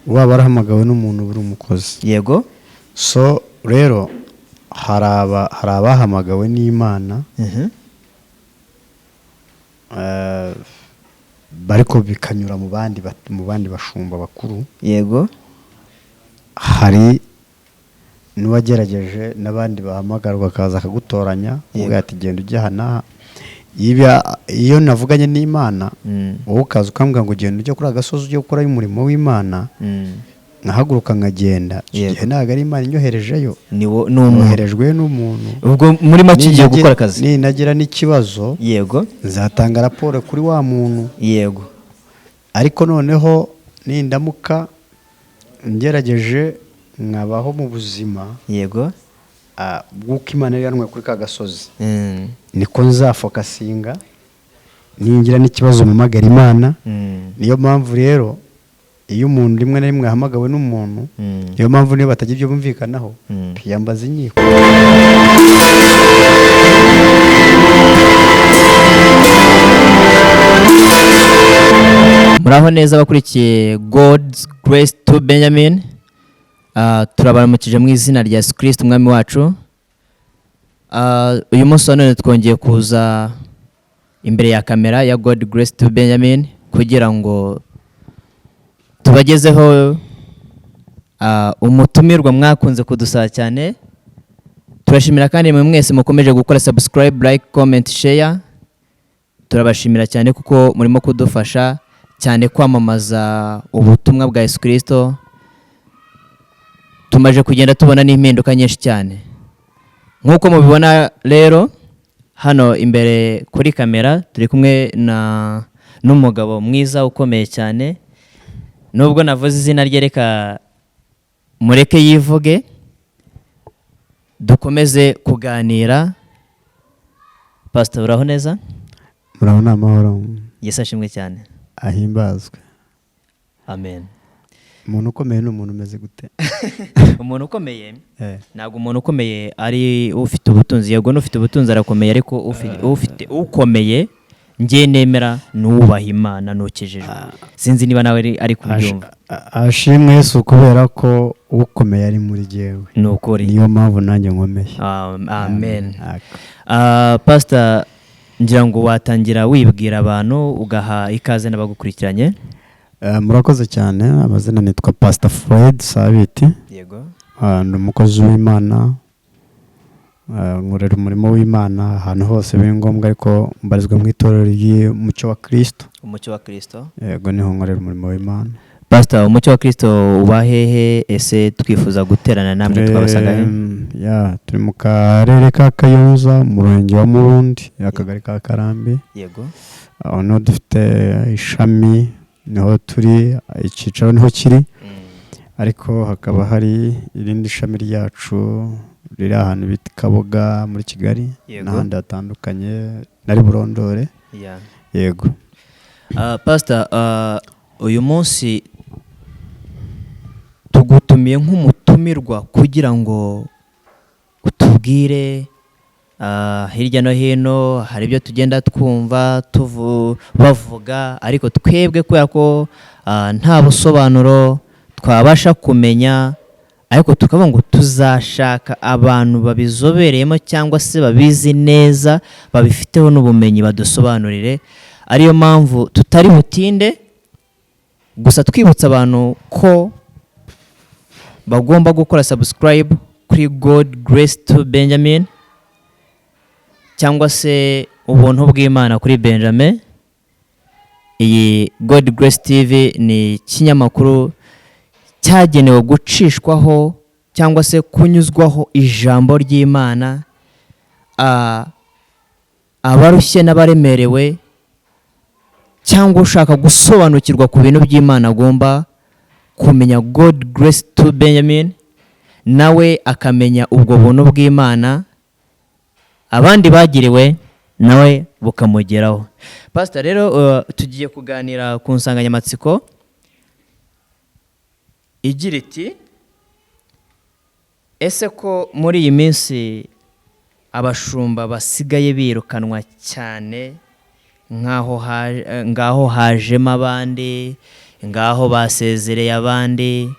waba arahamagawe n'umuntu uri umukozi. Yego. So rero hari abahamagawe n'Imana bariko bikanyura mu bandi bashumba bakuru. Yego. Hari n'uwagerageje n'abandi bahamagarwa kaza akagutoranya uvuga ati genda ujya hana. Iyo navuganye n'Imana wowe ukaza ukambwira ngo genda ujye kuri agasozi ujye gukora umurimo w'Imana, nkahaguruka nkagenda, igihe ntabwo ari Imana inyoherejeyo, noherejwe n'umuntu. Ubwo muri make ugiye gukora akazi. Ninagira n'ikibazo, yego, nzatanga raporo kuri wa muntu. Yego. Ariko noneho nindamuka ngerageje nkabaho mu buzima, yego, bw'uko Imana yanwe kuri ka gasozi, niko nzafokasinga. Ningira n'ikibazo mpamagara Imana. Niyo mpamvu rero iyo umuntu rimwe na rimwe ahamagawe n'umuntu, niyo mpamvu niyo batagira ibyo bumvikanaho yambaza inkiko. Muraho neza bakurikiye God's Grace to Benjamin. Turabaramukije mu izina rya Yesu Kristo umwami wacu. Uyu munsi none twongeye kuza imbere ya kamera ya God Grace to Benjamin kugira ngo tubagezeho umutumirwa mwakunze kudusaba cyane. Turashimira kandi mwe mwese mukomeje gukora subscribe, like, comment, share. Turabashimira cyane kuko murimo kudufasha cyane kwamamaza ubutumwa bwa Yesu Kristo. Tumaje kugenda tubona n'impinduka nyinshi cyane. Nkuko mubibona rero hano imbere kuri kamera turi kumwe n'umugabo mwiza ukomeye cyane. Nubwo navuze izina rye reka mureke yivuge, dukomeze kuganira. Pastor, uraho neza? Muraho n'amahoro. Yesu ashimwe cyane. Ahimbazwe. Amen. Umuntu ukomeye ni umuntu umeze gute? Umuntu ukomeye ntabwo umuntu ukomeye ari ufite ubutunzi. Yego n'ufite ubutunzi arakomeye, ariko ufite ukomeye ngiye nemera n'ubaha Imana nukijijwe. Sinzi niba nawe ari kubyumva. Ashimwe Yesu kubera ko ukomeye ari muri jewe. Nukuri. Niyo mpamvu nanjye nkomeye. Amen. Pastor, ngira ngo watangira wibwira abantu ugaha ikaze n'abagukurikiranye. Murakoze cyane. Amazina nitwa Pastor Fred Sabiti. Yego. Ndi umukozi w'Imana, nkorera umurimo w'Imana ahantu hose biri ngombwa, ariko mbarizwa mu itorero ry'Umucyo wa Kristo. Umucyo wa Kristo. Yego, niho nkorera umurimo w'Imana. Pastor, Umucyo wa Kristo uba hehe? Ese twifuza guterana namwe twabasanga he? Turi mu karere ka Kayonza, murenge wa Murundi, akagari ka Karambi. Yego. Aho niho dufite ishami, niho turi, icyicaro niho kiri. Ariko hakaba hari irindi shami ryacu riri ahantu bita Kaboga muri Kigali, n'ahandi hatandukanye nari burondore. Yego. Pastor, uyu munsi tugutumiye nk'umutumirwa kugira ngo utubwire hirya no hino hari ibyo tugenda twumva bavuga, ariko twebwe kubera ko nta busobanuro twabasha kumenya, ariko tukavuga ngo tuzashaka abantu babizobereyemo cyangwa se babizi neza, babifiteho n'ubumenyi badusobanurire. Ariyo mpamvu tutari butinde, gusa twibutsa abantu ko bagomba gukora subscribe kuri God Grace to Benjamin cyangwa se ubuntu bw'Imana kuri Benjamin. Iyi God Grace TV ni ikinyamakuru cyagenewe gucishwaho cyangwa se kunyuzwaho ijambo ry'Imana, abarushye n'abaremerewe cyangwa ushaka gusobanukirwa ku bintu by'Imana agomba kumenya God Grace to Benjamin, nawe akamenya ubwo buntu bw'Imana abandi bagiriwe nawe bukamugeraho. Pastor, rero tugiye kuganira ku nsanganyamatsiko igira iti, ese ko muri iyi minsi abashumba basigaye birukanwa cyane, ngaho hajemo abandi, ngaho basezereye abandi.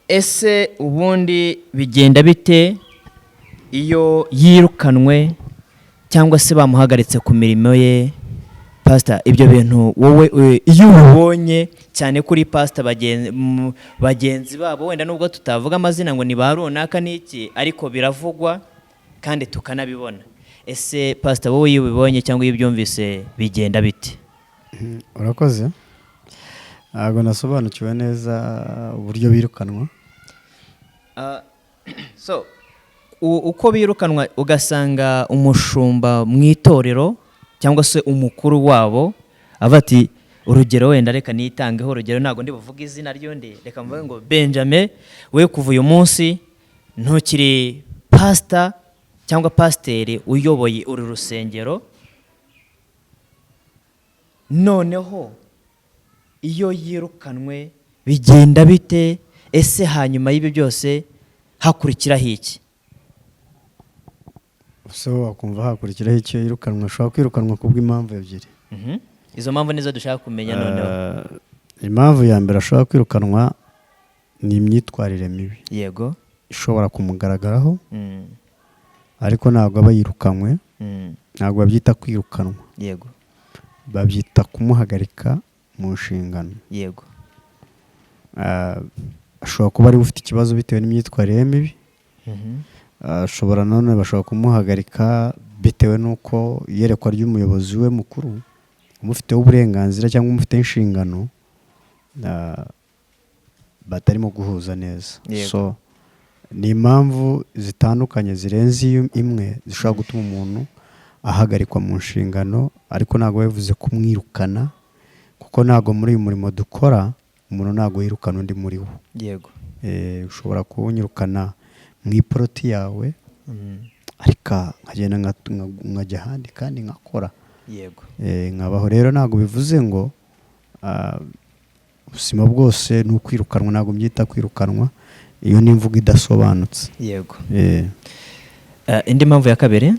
Ese ubundi bigenda bite iyo yirukanwe cyangwa se bamuhagaritse ku mirimo ye? Pastor, ibyo bintu wowe iyo ubonye cyane kuri pastor bagenzi babo, wenda nubwo tutavuga amazina ngo ni ba runaka n'iki, ariko biravugwa kandi tukanabibona. Ese pastor, wowe iyo ubibonye cyangwa iyo ubyumvise bigenda bite? Urakoze. Ntabwo nasobanukiwe neza uburyo birukanwa. So uko birukanwa ugasanga umushumba mu itorero cyangwa se umukuru wabo ava ati, urugero wenda reka nitangeho urugero, ntabwo ndi buvuga izina ry'undi, reka mvuge ngo Benjamin, we kuva uyu munsi ntukiri pastor cyangwa pasiteri uyoboye uru rusengero. Noneho iyo yirukanwe bigenda bite? Ese hanyuma y'ibyo byose hakurikiraho iki? So wakumva hakurikiraho icyo yirukanwa, ashobora kwirukanwa kubw'impamvu ebyiri. Izo mpamvu nizo dushaka kumenya noneho. Impamvu ya mbere ashobora kwirukanwa ni imyitwarire mibi. Yego. Ishobora kumugaragaraho, ariko ntabwo aba yirukanwe, ntabwo babyita kwirukanwa. Yego. Babyita kumuhagarika mu nshingano. Yego. Ashobora kuba ari ufite ikibazo bitewe n'imyitwarire mibi. Ashobora none bashobora kumuhagarika bitewe n'uko iyerekwa ry'umuyobozi we mukuru umufiteho uburenganzira cyangwa umufiteho inshingano batarimo guhuza neza. So ni impamvu zitandukanye zirenze imwe zishobora gutuma umuntu ahagarikwa mu nshingano, ariko ntabwo bivuze kumwirukana, kuko ntabwo muri uyu murimo dukora umuntu ntabwo yirukana undi muri wo. Yego. Ushobora kuwunyirukana mu iporoti yawe, ariko nkagenda nkajya ahandi kandi nkakora. Yego. Nkabaho. Rero ntabwo bivuze ngo ubuzima bwose ni ukwirukanwa, ntabwo mbyita kwirukanwa, iyo ni imvugo idasobanutse. Yego. Indi mpamvu ya kabiri?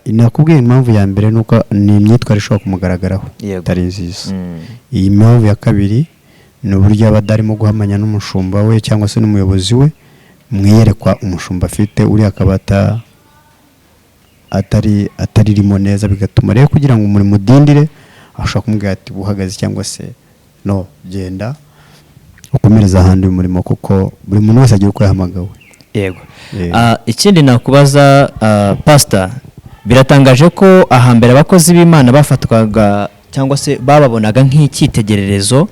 Nakubwiye impamvu ya mbere nuko ni imyitwarire ishobora kumugaragaraho itari nziza. Iyi mpamvu ya kabiri ni uburyo aba adarimo guhamanya n'umushumba we cyangwa se n'umuyobozi we, mwiyerekwa umushumba afite uriya akaba ataririmo neza, bigatuma rero kugira ngo umurimo udindire ashobora kumubwira ati buhagaze cyangwa se no genda ukomereza ahandi umurimo, kuko buri muntu wese agira uko yahamagawe. Yego. Ikindi nakubaza pastor, biratangaje ko ahambere abakozi b'Imana bafatwaga cyangwa se bababonaga nk'icyitegererezo,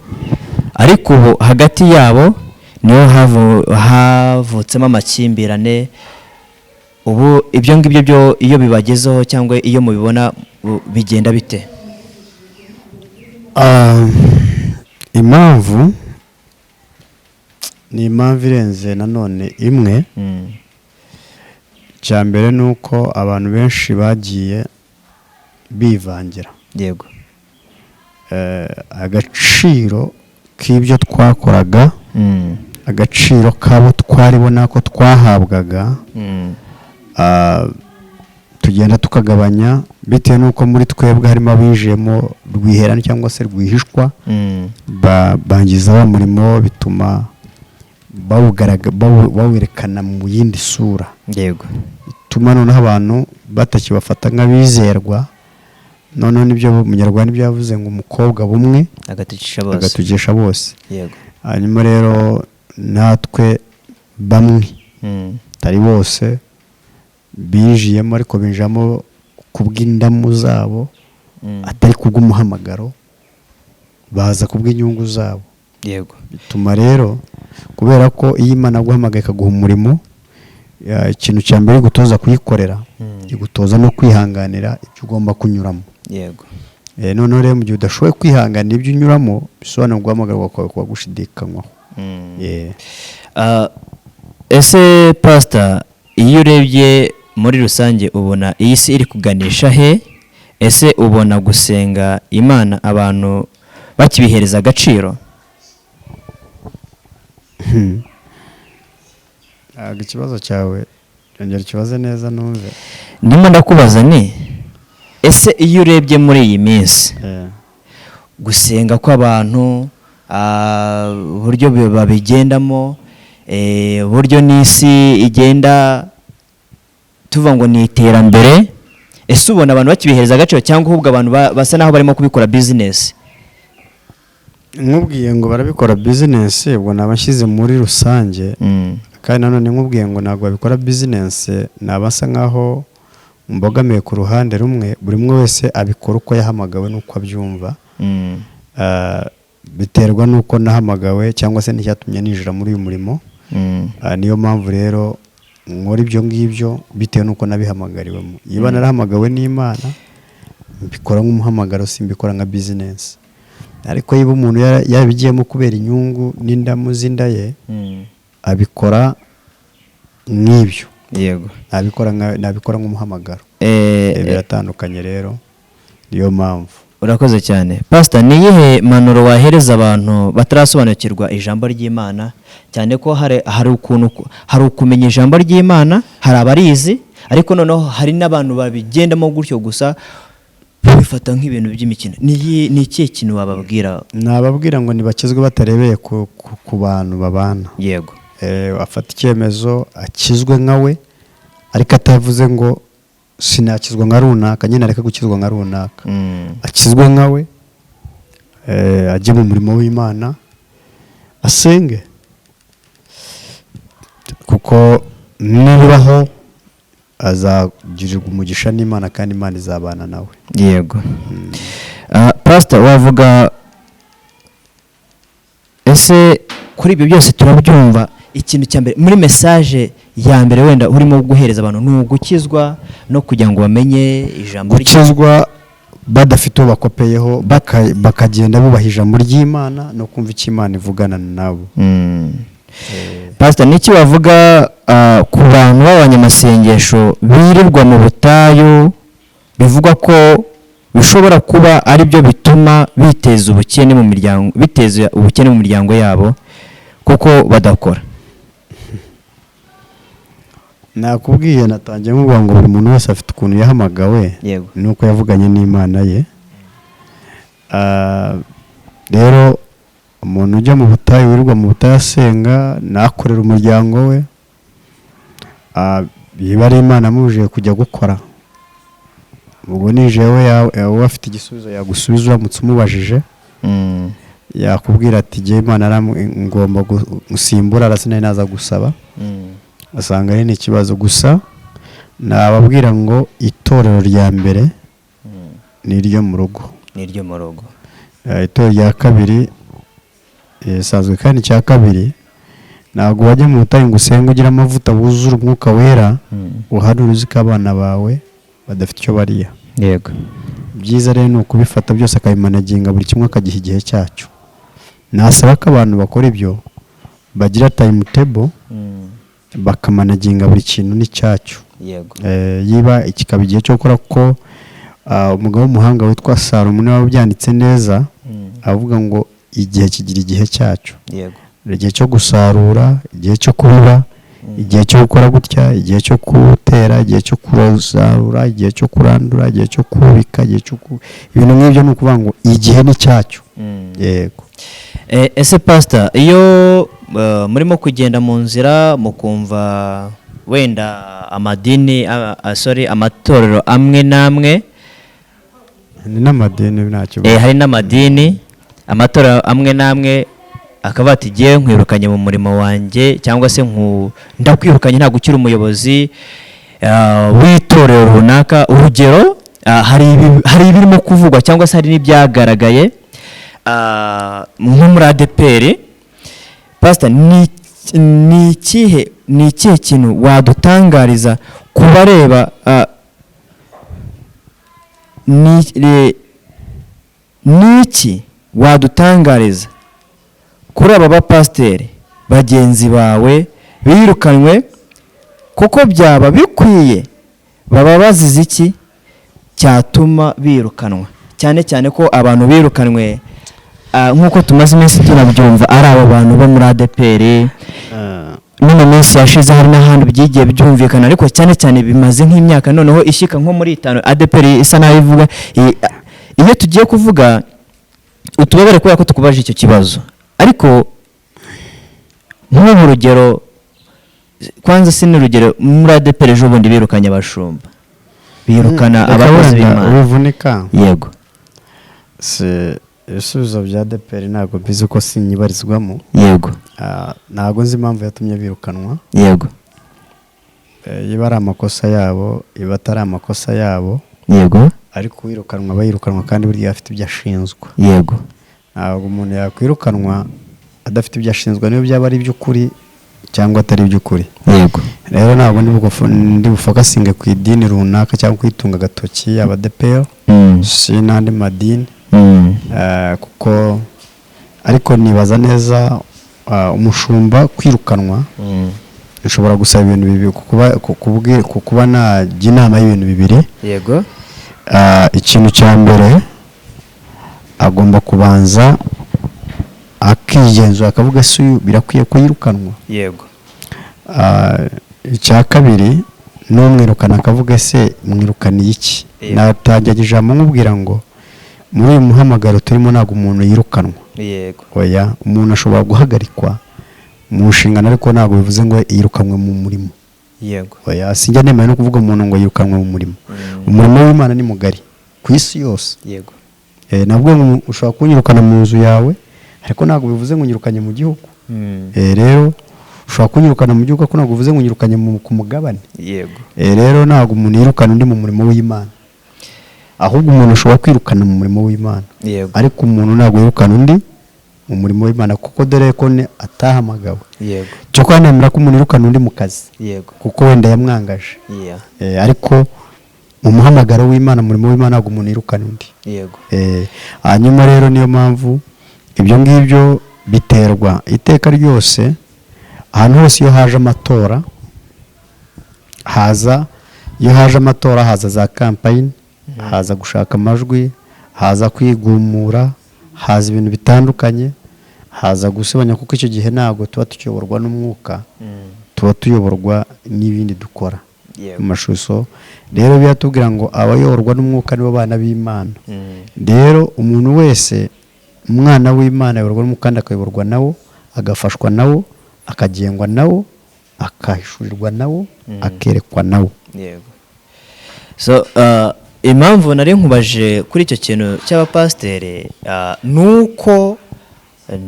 ariko ubu hagati yabo niho havutsemo amakimbirane. Ubu ibyo ngibyo byo iyo bibagezeho cyangwa iyo mubibona bigenda bite? Impamvu ni impamvu irenze nanone imwe. Cya mbere ni uko abantu benshi bagiye bivangira. Yego. Agaciro k'ibyo twakoraga, agaciro kabo twaribona ko twahabwaga, tugenda tukagabanya bitewe n'uko muri twebwe harimo abinjiyemo rwiherana cyangwa se rwihishwa, bangiza wa murimo, bituma bawerekana mu yindi sura. Yego. Bituma noneho abantu batakibafata nk'abizerwa. Noneho nibyo umunyarwanda ibyo yavuze ngo umukobwa bumwe agatugisha bose. Yego. Hanyuma rero natwe bamwe tari bose binjiyemo, ariko binjamo kubw'indamu zabo, atari kubw'umuhamagaro, baza kubw'inyungu zabo. Yego. Bituma rero kubera ko iyo Imana guhamagaye ikaguha umurimo, ikintu cya mbere gutoza kuyikorera, igutoza no kwihanganira ibyo ugomba kunyuramo. Yego. Noneho rero mu gihe udashoboye kwihanganira ibyo unyuramo, bisobanura guhamagarwa kwawe kuba gushidikanywaho. Ese pastor, iyo urebye muri rusange ubona iyi si iri kuganisha he? Ese ubona gusenga Imana abantu bakibihereza agaciro? Ikibazo cyawe yongera ikibazo neza numve. Ndimo ndakubaza ni ese iyo urebye muri iyi minsi gusenga kw'abantu uburyo babigendamo, uburyo n'isi igenda tuvuga ngo ni iterambere, ese ubona abantu bakibihereza agaciro cyangwa ahubwo abantu basa naho barimo kubikora business? nkubwiye ngo barabikora business, ubwo nabashyize muri rusange, kandi nanone nkubwiye ngo ntabwo babikora business, nabasa nkaho mbogamiye ku ruhande rumwe. Buri umwe wese abikora uko yahamagawe n'uko abyumva, biterwa n'uko nahamagawe cyangwa se n'icyatumye ninjira muri uyu murimo. Niyo mpamvu rero nkora ibyo ngibyo bitewe n'uko nabihamagariwemo. Niba narahamagawe n'Imana mbikora nk'umuhamagaro, simbikora nka business. Ariko niba umuntu yabigiyemo kubera inyungu n'indamu z'inda ye, abikora nk'ibyo. Yego, nabikora nk'umuhamagaro. Biratandukanye rero, niyo mpamvu. Urakoze cyane Pastor. Ni iyihe manuro wahereza abantu batarasobanukirwa ijambo ry'Imana, cyane ko hari ukumenya ijambo ry'Imana, hari abarizi, ariko noneho hari n'abantu babigendamo gutyo gusa bifata nk'ibintu by'imikino? Ni ikihe kintu wababwira? Nababwira ngo ntibakizwe batarebeye ku bantu babana. Yego. Afata icyemezo akizwe nkawe, ariko atavuze ngo sinakizwa nka runaka, nyine areka gukizwa nka runaka. Akizwe nkawe, ajye mu murimo w'Imana, asenge, kuko nibaho azagirirwa umugisha n'Imana kandi Imana izabana nawe. Yego. Pastor, wavuga ese kuri ibyo byose turabyumva, ikintu cya mbere muri message ya mbere wenda urimo guhereza abantu ni ugukizwa no kugira ngo bamenye ijambo gukizwa badafite uwo bakopeyeho, bakagenda bubaha ijambo ry'Imana no kumva icyo Imana ivugana nabo. Pastor, niki wavuga ku bantu b'abanyamasengesho birirwa mu butayu, bivugwa ko bishobora kuba ari byo bituma biteza ubukene mu miryango yabo kuko badakora? Nakubwiye, natangiye nkuvuga ngo buri muntu wese afite ukuntu yahamagawe nuko yavuganye n'Imana ye. Rero umuntu ujya mu butayu, wirirwa mu butayu asenga, nakorera umuryango we, biba ari Imana amubujije kujya gukora. Ubwo nijewe yawe afite igisubizo yagusubiza uramutse umubajije. Yakubwira ati jye Imana ngomba gusimbura, arasinari naza gusaba. Asanga ari n'ikibazo. Gusa nababwira ngo itorero rya mbere ni iryo mu rugo. Itorero rya kabiri sanzwe, kandi icya kabiri ntabwo wajya mu butayu ngo usenge ugira amavuta wuzura umwuka wera, uhanura uzi ko abana bawe badafite icyo bariya. Yego. Byiza rero ni ukubifata byose akabimanaginga, buri kimwe akagiha igihe cyacyo. Nasaba ko abantu bakora ibyo bagira timetable, bakamanaginga buri kintu n'icyacyo. Yego. Yiba ikikaba igihe cyo gukora, ko umugabo w'umuhanga witwa Salomo niwe wabyanditse neza, avuga ngo igihe kigira igihe cyacyo. Yego. Igihe cyo gusarura, igihe cyo kubiba, igihe cyo gukora gutya, igihe cyo gutera, igihe cyo kurasarura, igihe cyo kurandura, igihe cyo kubika, ibintu nk'ibyo ni ukuvuga ngo igihe ni cyacyo. Yego. Ese Pastor, iyo murimo kugenda mu nzira mukumva wenda amatorero amwe n'amwe, n'amadini ntacyo, hari n'amadini, amatorero amwe n'amwe akaba ati giye nkwirukanye mu murimo wanjye, cyangwa se ndakwirukanye ntabwo ukiri umuyobozi w'itorero runaka. Urugero, hari ibirimo kuvugwa cyangwa se hari n'ibyagaragaye nko muri ADPR. Pastor, ni ikihe kintu wadutangariza ku bareba niki wadutangariza kuri aba bapasiteri bagenzi bawe birukanywe, kuko byaba bikwiye, baba bazize iki cyatuma birukanwa? Cyane cyane ko abantu birukanwe nk'uko tumaze iminsi tunabyumva ari abo bantu bo muri ADPR, no mu minsi yashize hari n'ahandi byigiye byumvikana, ariko cyane cyane bimaze nk'imyaka noneho ishyika nko muri 5 ADEPR isa naho ivuga. Iyo tugiye kuvuga utubabare kubera ko tukubaje icyo kibazo, ariko nk'ubu rugero kwanza n'urugero muri ADEPR ejo bundi birukanye abashumba, birukana abakozi b'Imana bivunika. Yego, ibisubizo bya ADEPR ntabwo bizi ko sinyibarizwamo. Yego, ntabwo nzi impamvu yatumye birukanwa. Yego, iba ari amakosa yabo, iba atari amakosa yabo. Yego, ariko wirukanwa bayirukanwa kandi buriya afite ibyo ashinzwe. Yego, ntabwo umuntu yakwirukanwa adafite ibyo ashinzwe, niyo byaba ari iby'ukuri cyangwa atari iby'ukuri. Yego, rero ntabwo ndi bufokasinge ku idini runaka cyangwa kwitunga agatoki ADEPR si n'andi madini. Kuko ariko nibaza neza umushumba kwirukanwa ushobora gusaba ibintu bibiri, kukuba najya inama y'ibintu bibiri. Yego, ikintu cya mbere agomba kubanza akigenzura akavuga se uyu birakwiye ko yirukanwa. Yego, icya kabiri n'umwirukana akavuga se mwirukaniye iki. Natangira ijambo nkubwira ngo muri uyu muhamagaro turimo ntabwo umuntu yirukanwa. Yego, oya, umuntu ashobora guhagarikwa mu nshingano ariko ntabwo bivuze ngo yirukanwe mu murimo. Yego, oya, sinjya nemera no kuvuga umuntu ngo yirukanwe mu murimo. Umurimo w'Imana ni mugari ku isi yose. Yego, nabwo ushobora kunyirukana mu nzu yawe ariko ntabwo bivuze ngo nyirukanye mu gihugu. Rero ushobora kunyirukana mu gihugu ariko ntabwo bivuze ngo nyirukanye ku mugabane. Yego, rero ntabwo umuntu yirukana undi mu murimo w'Imana, ahubwo umuntu ashobora kwirukana mu murimo w'Imana. Yego, ariko umuntu ntabwo yirukana undi mu murimo w'Imana kuko dore ko atahamagawe. Yego, cyo kwanemera ko umuntu yirukana undi mu kazi. Yego, kuko wenda yamwangaje. Ariko mu muhamagaro w'Imana, mu murimo w'Imana ntabwo umuntu yirukana undi. Yego, hanyuma rero niyo mpamvu ibyo ngibyo biterwa iteka ryose ahantu hose. Iyo haje amatora haza za campaign, haza gushaka amajwi, haza kwigumura, haza ibintu bitandukanye, haza gusebanya, kuko icyo gihe ntabwo tuba tuyoborwa n'umwuka, tuba tuyoborwa n'ibindi dukora mu mashusho. Rero biratubwira ngo abayoborwa n'umwuka nibo bana b'Imana. rero umuntu wese umwana w'Imana ayoborwa n'umwuka kandi akayoborwa nawo, agafashwa nawo, akagengwa nawo, akahishurirwa nawo, akerekwa nawo. Yego, so impamvu nari nkubaje kuri icyo kintu cy'abapasiteri nuko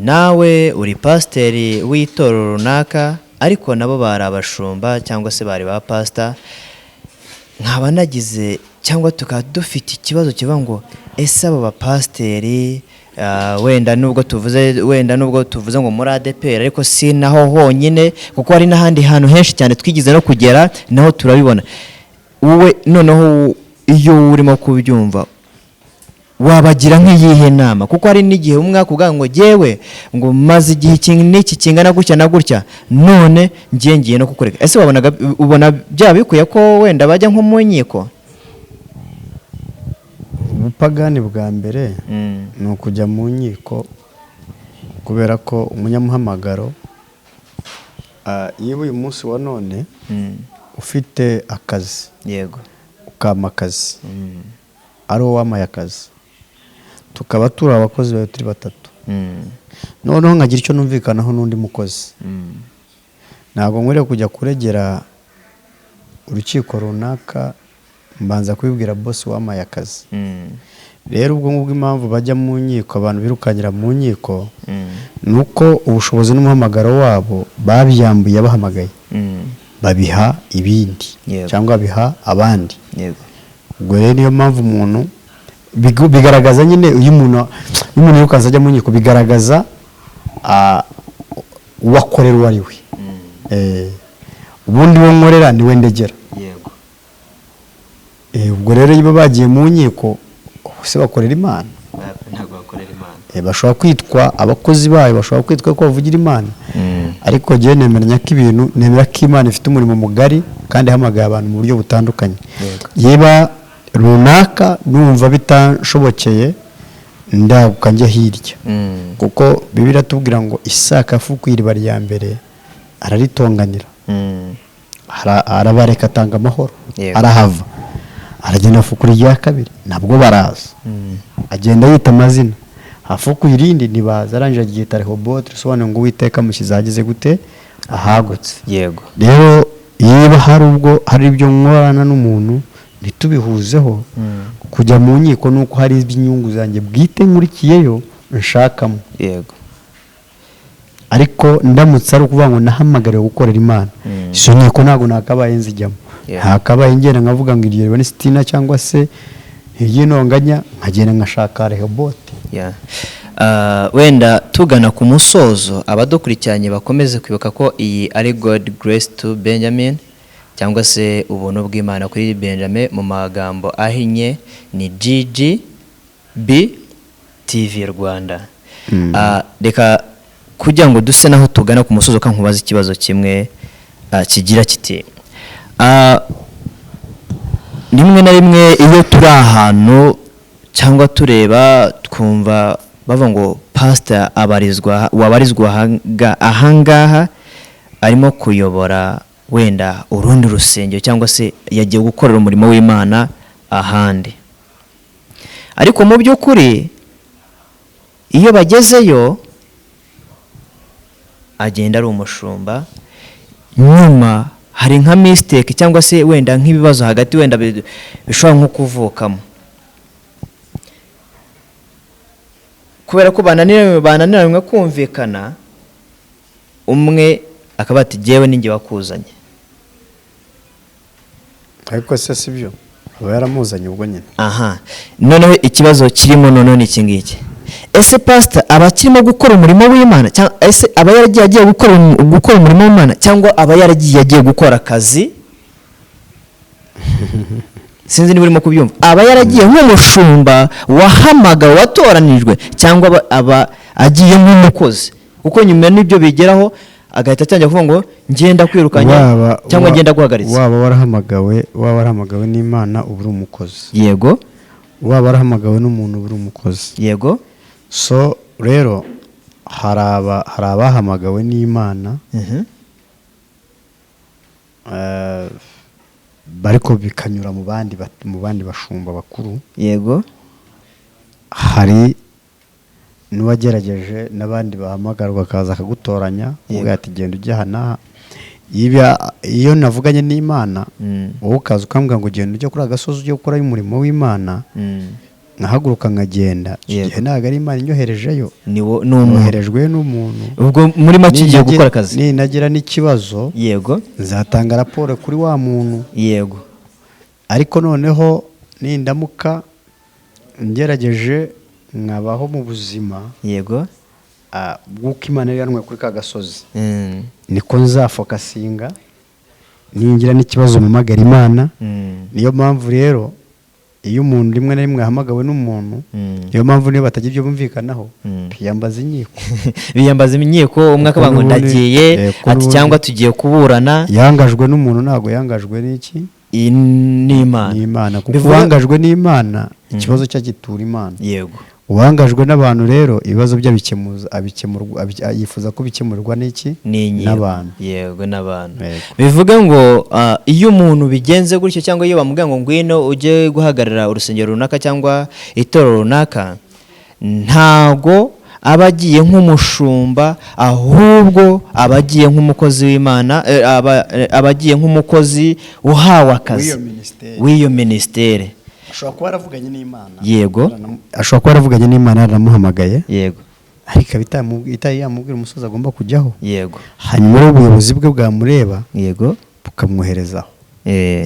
nawe uri pasiteri w'itorero runaka ariko nabo bari abashumba cyangwa se bari ba pasita, nkaba nagize cyangwa tukaba dufite ikibazo kivuga ngo ese abo bapasiteri wenda nubwo tuvuze ngo muri ADEPR ariko si naho honyine, kuko hari n'ahandi hantu henshi cyane twigize no kugera naho turabibona. Wowe noneho iyo urimo kubyumva wabagira nk'iyihe nama? Kuko hari n'igihe umwe akubwira ngo jyewe ngo maze igihe n'iki kingana gutya na gutya none ngiye no kukureka. Ese ubona byaba bikwiye ko wenda bajya nko mu nkiko? Ubupagani bwa mbere ni ukujya mu nkiko, kubera ko umunyamuhamagaro iyo uyu munsi wa none ufite akazi, yego, ukama akazi, ari wowe wamaye akazi, tukaba turi abakozi bawe turi batatu, noneho nkagira icyo numvikanaho n'undi mukozi, ntabwo nkwiriye kujya kuregera urukiko runaka, mbanza kubibwira bosi wamaye akazi. Rero ubwo ngubwo impamvu bajya mu nkiko, abantu birukanyira mu nkiko, ni uko ubushobozi n'umuhamagaro wabo babyambuye abahamagaye, babiha ibindi cyangwa babiha abandi. Ubwo rero niyo mpamvu umuntu bigaragaza nyine iyo umuntu yirukanse ajya mu nkiko, bigaragaza uwakorera uwo ari we. Ubundi wo nkorera niwe ndegera. Ubwo rero iyo bagiye mu nkiko se bakorera Imana? Ntabwo bakorera Imana. Bashobora kwitwa abakozi bayo, bashobora kwitwa ko bavugira Imana, ariko njyewe nemera ko Imana ifite umurimo mugari kandi ihamagaye abantu mu buryo butandukanye. Yeba runaka numva bitanshobokeye ndaguka njya hirya, kuko Bibiliya iratubwira ngo Isaka afukuye iriba rya mbere araritonganira, arabareka atanga amahoro, arahava, aragenda afukura irya kabiri, nabwo baraza, agenda yita amazina, afukuye irindi ntibaza, arangije aryita Rehobote, risobanura ngo Uwiteka amushyize ahageze gute, ahagutse. Yego. Rero niba hari ibyo nkorana n'umuntu ntitubihuzeho, kujya mu nkiko nuko hari iby'inyungu zanjye bwite nkurikiyeyo nshakamo. Yego. Ariko ndamutse ari ukuvuga ngo nahamagariwe gukorera Imana, izo nkiko ntabwo nakabaye nzijyamo, ntakabaye ngenda nkavuga ngo iriye bane sitina cyangwa se iry'intonganya nkagenda nkashaka Rehobote. Wenda tugana ku musozo, abadukurikiranye bakomeze kwibuka ko iyi ari God Grace to Benjamin cyangwa se ubuntu bw'Imana kuri Benjamin, mu magambo ahinye ni GGB TV Rwanda. Reka kugira ngo duse naho tugana ku musozo kankubaza ikibazo kimwe kigira kiti, rimwe na rimwe iyo turi ahantu cyangwa tureba twumva bavuga ngo pastor wabarizwa ahangaha arimo kuyobora wenda urundi rusengero cyangwa se yagiye gukorera umurimo w'Imana ahandi, ariko mu by'ukuri iyo bagezeyo agenda ari umushumba, nyuma hari nka mistake cyangwa se wenda nk'ibibazo hagati wenda bishobora nko kuvukamo, kubera ko bananiranywe kumvikana, umwe akaba ati jyewe ninjye wakuzanye. Ariko se sibyo, aba yaramuzanye ubwo nyine. Noneho ikibazo kirimo none iki ngiki, ese pastor aba kirimo gukora umurimo w'Imana cyangwa ese aba yaragiye gukora umurimo w'Imana cyangwa aba yaragiye gukora akazi? Sinzi niba urimo kubyumva. Aba yaragiye nk'umushumba wahamagawe, watoranijwe, cyangwa aba agiye nk'umukozi, kuko nyuma n'ibyo bigeraho agahita atangira kuvuga ngo ngenda kwirukanya cyangwa ngenda guhagaritsa. Waba warahamagawe n'Imana uba uri umukozi. Yego. Waba warahamagawe n'umuntu uba uri umukozi. Yego. So rero hari abahamagawe n'Imana, bariko bikanyura mu bandi bashumba bakuru. Yego. Hari n'uwagerageje n'abandi bahamagarwa akaza akagutoranya, uvuga ati genda ujya hana. Iyo navuganye n'Imana, wowe ukaza ukambwira ngo genda ujye kuri agasozi ujye gukora umurimo w'Imana, nkahaguruka nkagenda, igihe ntabwo ari Imana inyoherejeyo, noherejwe n'umuntu. Ubwo muri make ugiye gukora akazi. Ninagira n'ikibazo, yego, nzatanga raporo kuri wa muntu. Yego. Ariko noneho nindamuka ngerageje nkabaho mu buzima, yego, bw'uko Imana yanwe kuri ka gasozi, niko nzafokasinga, ningira n'ikibazo mpamagara Imana. Niyo mpamvu rero iyo umuntu rimwe na rimwe ahamagawe n'umuntu, niyo mpamvu niyo batagira ibyo bumvikanaho, biyambaza inkiko. Biyambaza inkiko, umwe akavuga ngo ndagiye, ati cyangwa tugiye kuburana. Yangajwe n'umuntu ntabwo yangajwe n'iki? N'Imana. Kuko uwangajwe n'Imana ikibazo cye gitura Imana. Yego. Uwangajwe n'abantu rero ibibazo bye yifuza ko bikemurirwa n'iki? N'abantu. Yego, n'abantu. Bivuga ngo iyo umuntu bigenze gutyo, cyangwa iyo bamubwira ngo ngwino ujye guhagarara urusengero runaka cyangwa itorero runaka, ntago aba agiye nk'umushumba, ahubwo aba agiye nk'umukozi w'Imana, aba agiye nk'umukozi uhawe akazi w'iyo ministere. Ashobora kuba yaravuganye n'Imana. Yego. Ashobora kuba yaravuganye n'Imana yaramuhamagaye. Yego. Ariko itari yamubwira umusozi agomba kujyaho. Yego. Hanyuma rero ubuyobozi bwe bwamureba. Yego. Bukamwoherezaho.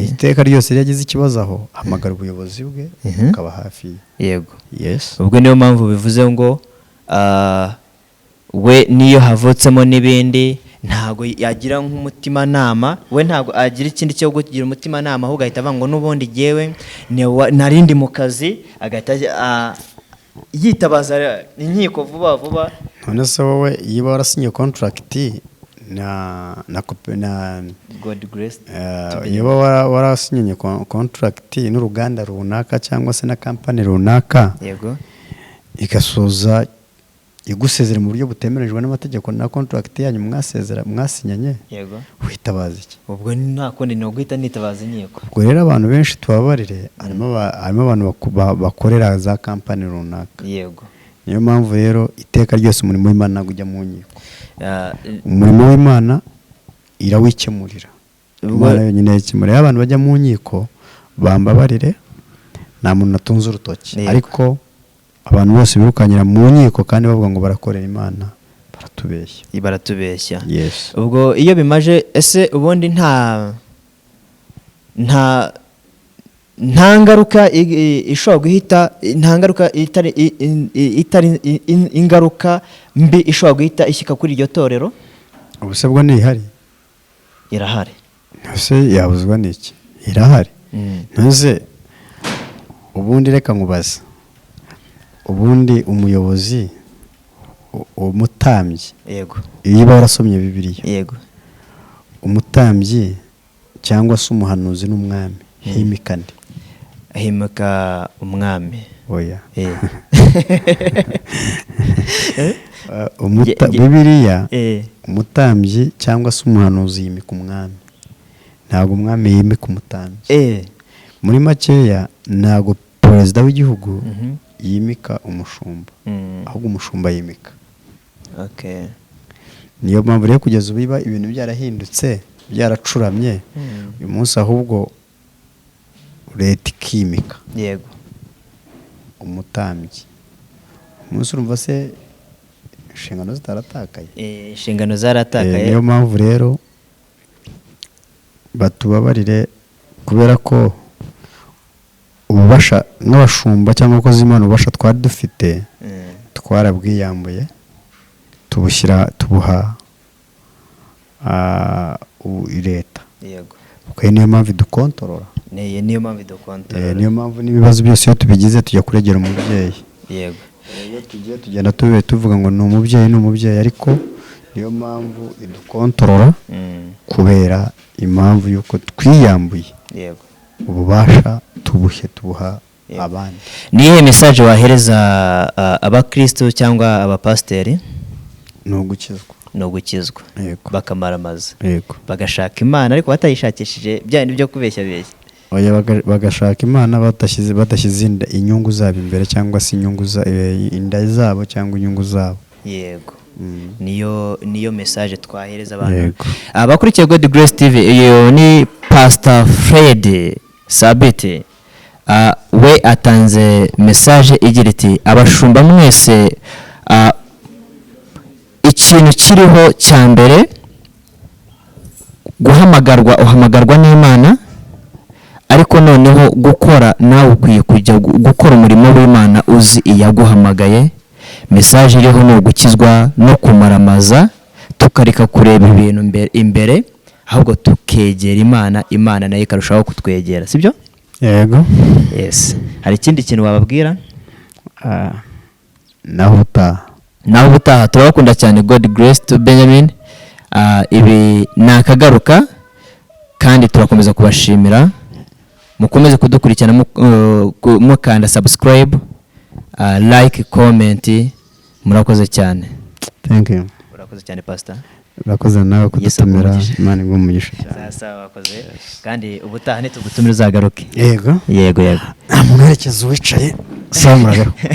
Iteka ryose yagize ikibazo aho, hamagara ubuyobozi bwe ukaba hafi. Yego. Yes. Ubwo niyo mpamvu bivuze ngo we niyo havutsemo n'ibindi, ntago yagira nk'umutima nama, we ntago agira ikindi cyo kugira umutima nama, ahubwo ahita avuga ngo n'ubundi jyewe narindi mu kazi, agahita yitabaza inkiko vuba vuba. None se wowe iyo warasinye contract na God Grace, iyo warasinye contract n'uruganda runaka cyangwa se na company runaka, yego, igasoza igusezera mu buryo butemerejwe n'amategeko na contract yanyu mwasinyanye, yego, witabaza iki? ubwo nta kundi ni uguhita nitabaza inkiko. ubwo rero abantu benshi tubabarire, harimo abantu bakorera za kampani runaka, yego, niyo mpamvu rero iteka ryose umurimo w'Imana ntabwo ujya mu nkiko. Umurimo w'Imana irawikemurira, Imana yonyine yikemurira. Abantu bajya mu nkiko bambabarire, nta muntu natunze urutoki, ariko abantu bose birukanyira mu nkiko kandi bavuga ngo barakorera Imana baratubeshya. Yes. Ubwo iyo bimaje, ese ubundi nta ngaruka ishobora guhita, nta ngaruka itari ingaruka mbi ishobora guhita ishyika kuri iryo torero? Ubusabwa ni ihari, irahari. ese yabuzwa n'iki? Irahari. Ntuze ubundi reka nkubaza, ubundi umuyobozi, umutambyi, yego, iyo barasomye Bibiliya, yego, umutambyi cyangwa se umuhanuzi n'umwami himika nde? himika umwami. Oya. Bibiliya, umutambyi cyangwa se umuhanuzi yimika umwami, ntabwo umwami yimika umutambyi. Muri makeya ntabwo perezida w'igihugu yimika umushumba, ahubwo umushumba yimika. Niyo mpamvu rero kugeza ubu biba ibintu byarahindutse, byaracuramye, uyu munsi ahubwo leta ikimika, yego, umutambyi. Umunsi urumva se inshingano zitaratakaye? Inshingano zaratakaye. Niyo mpamvu rero batubabarire, kubera ko ububasha nk'abashumba cyangwa abakozi b'Imana, ububasha twari dufite twarabwiyambuye, tubuha leta. Yego. Niyo mpamvu idukontorora. Niyo mpamvu n'ibibazo byose iyo tubigize tujya kuregera umubyeyi. Yego. Iyo tugiye tugenda tuvuga ngo ni umubyeyi, ariko niyo mpamvu idukontorora, kubera impamvu y'uko twiyambuye. Yego. Ububasha tubuha abandi. Niye message wahereza abakristo cyangwa abapasteri? No gukizwa. Yego. Bakamaramaza. Yego. Bagashaka Imana ariko batayishakishije byandi byo kubeshya beshya. Oya, bagashaka Imana badashyize inyungu zabo imbere, cyangwa se inyungu inda zabo cyangwa inyungu zabo. Yego. Niyo message twahereza abantu. Abakurikiye God Grace TV, iyo ni Pastor Fred Sabiti, we atanze message igira iti: abashumba mwese, ikintu kiriho cya mbere, uhamagarwa n'Imana, ariko noneho gukora, nawe ukwiye kujya gukora umurimo w'Imana uzi iyaguhamagaye. Message iriho ni ugukizwa no kumaramaza, tukareka kureba ibintu imbere, ahubwo tukegera Imana nayo ikarushaho kutwegera, sibyo? Yego. Yes. Hari ikindi kintu wababwira? Naho utaha turabakunda cyane God Grace to Benjamin. Ibi nakagaruka, kandi turakomeza kubashimira. Mukomeze kudukurikirana, mukanda subscribe, like, comment. Murakoze cyane. Thank you. Urakoze cyane Pastor. Urakoze nawe kudutumira, Imana igwe umugisha cyane. Sasa wakoze, kandi ubutaha nitugutumira uzagaruke. Yego. Yego. Nta muntu werekeza uwicaye, sawa muragaruka.